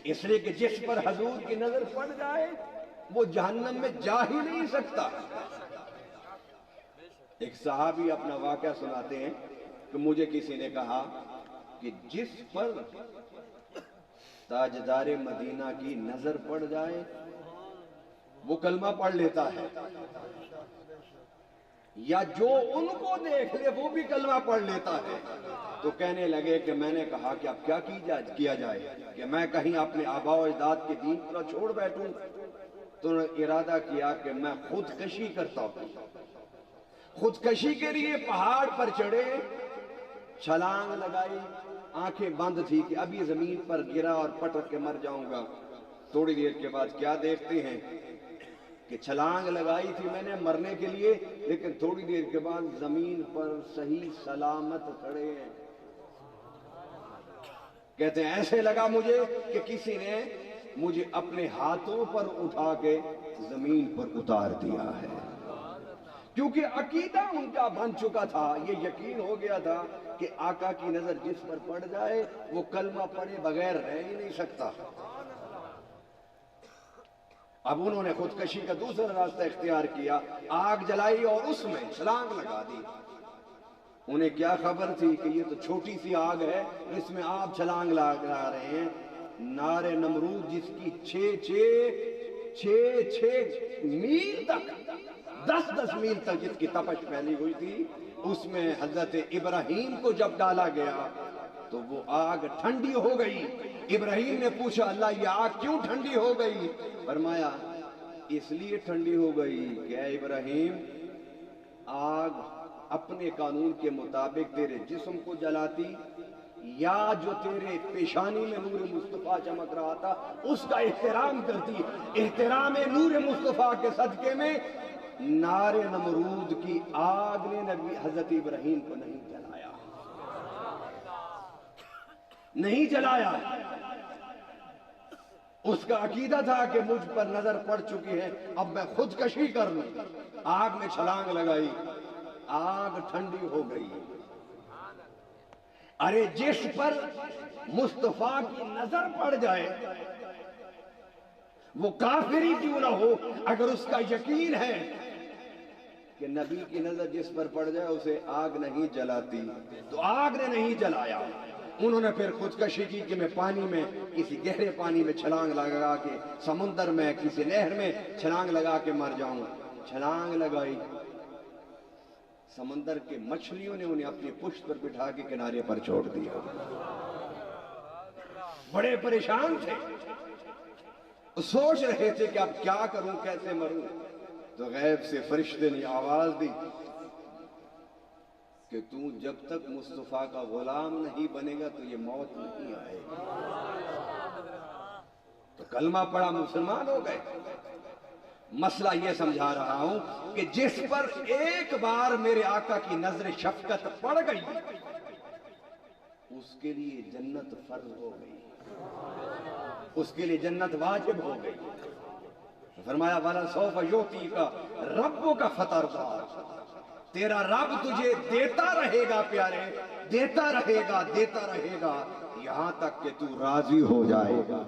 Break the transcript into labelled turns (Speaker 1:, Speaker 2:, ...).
Speaker 1: اس لیے کہ جس پر حضور کی نظر پڑ جائے وہ جہنم میں جا ہی نہیں سکتا۔ ایک صحابی اپنا واقعہ سناتے ہیں کہ مجھے کسی نے کہا کہ جس پر تاجدار مدینہ کی نظر پڑ جائے وہ کلمہ پڑھ لیتا ہے، یا جو ان کو دیکھ لے وہ بھی کلمہ پڑھ لیتا ہے۔ تو کہنے لگے کہ میں نے کہا کہ اب کیا کیا جائے کہ میں کہیں اپنے آباء و اجداد کے دین پر چھوڑ بیٹھوں؟ تو انہوں نے ارادہ کیا کہ میں خودکشی کرتا ہوں۔ خودکشی کے لیے پہاڑ پر چڑھے، چھلانگ لگائی، آنکھیں بند تھی کہ اب یہ زمین پر گرا اور پٹک کے مر جاؤں گا۔ تھوڑی دیر کے بعد کیا دیکھتے ہیں کہ چھلانگ لگائی تھی میں نے مرنے کے لیے، لیکن تھوڑی دیر کے بعد زمین پر صحیح سلامت کھڑے ہیں۔ کہتے ہیں ایسے لگا مجھے کہ کسی نے مجھے اپنے ہاتھوں پر اٹھا کے زمین پر اتار دیا ہے، کیونکہ عقیدہ ان کا بن چکا تھا، یہ یقین ہو گیا تھا کہ آقا کی نظر جس پر پڑ جائے وہ کلمہ پڑھے بغیر رہ ہی نہیں سکتا۔ اب انہوں نے خودکشی کا دوسرا راستہ اختیار کیا، آگ جلائی اور اس میں چھلانگ لگا دی۔ انہیں کیا خبر تھی کہ یہ تو چھوٹی سی آگ ہے، اس میں آپ چھلانگ لگا رہے ہیں۔ نار نمرود جس کی چھ میل تک، 10 میل تک جس کی تپش پھیلی ہوئی تھی، اس میں حضرت ابراہیم کو جب ڈالا گیا تو وہ آگ ٹھنڈی ہو گئی۔ ابراہیم نے پوچھا اللہ یہ آگ کیوں ٹھنڈی ہو گئی؟ فرمایا اس لیے ٹھنڈی ہو گئی کہ اے ابراہیم، آگ اپنے قانون کے مطابق تیرے جسم کو جلاتی، یا جو تیرے پیشانی میں نور مصطفیٰ چمک رہا تھا اس کا احترام کرتی۔ احترام نور مصطفیٰ کے صدقے میں نار نمرود کی آگ نے نبی حضرت ابراہیم کو نہیں جلایا۔ اس کا عقیدہ تھا کہ مجھ پر نظر پڑ چکی ہے، اب میں خودکشی کر لوں۔ آگ میں چھلانگ لگائی، آگ ٹھنڈی ہو گئی۔ ارے جس پر مصطفیٰ کی نظر پڑ جائے وہ کافر ہی کیوں نہ ہو، اگر اس کا یقین ہے کہ نبی کی نظر جس پر پڑ جائے اسے آگ نہیں جلاتی، تو آگ نے نہیں جلایا۔ انہوں نے پھر خودکشی کی کہ میں پانی میں، کسی گہرے پانی میں چھلانگ لگا کے، سمندر میں کسی نہر میں چھلانگ لگا کے مر جاؤں۔ چھلانگ لگائی، سمندر کے مچھلیوں نے انہیں اپنی پشت پر بٹھا کے کنارے پر چھوڑ دیا۔ بڑے پریشان تھے، سوچ رہے تھے کہ اب کیا کروں، کیسے مروں۔ تو غیب سے فرشتے نے آواز دی کہ تو جب تک مصطفیٰ کا غلام نہیں بنے گا تو یہ موت نہیں آئے گی۔ تو کلمہ پڑھا، مسلمان ہو گئے۔ مسئلہ یہ سمجھا رہا ہوں کہ جس پر ایک بار میرے آقا کی نظر شفقت پڑ گئی اس کے لیے جنت فرض ہو گئی، اس کے لیے جنت واجب ہو گئی۔ فرمایا وَلَسَوْفَ يُعْطِيكَ رَبُّكَ فَتَرْضَىٰ، تیرا رب تجھے دیتا رہے گا پیارے، دیتا رہے گا، دیتا رہے گا، یہاں تک کہ تو راضی ہو جائے گا۔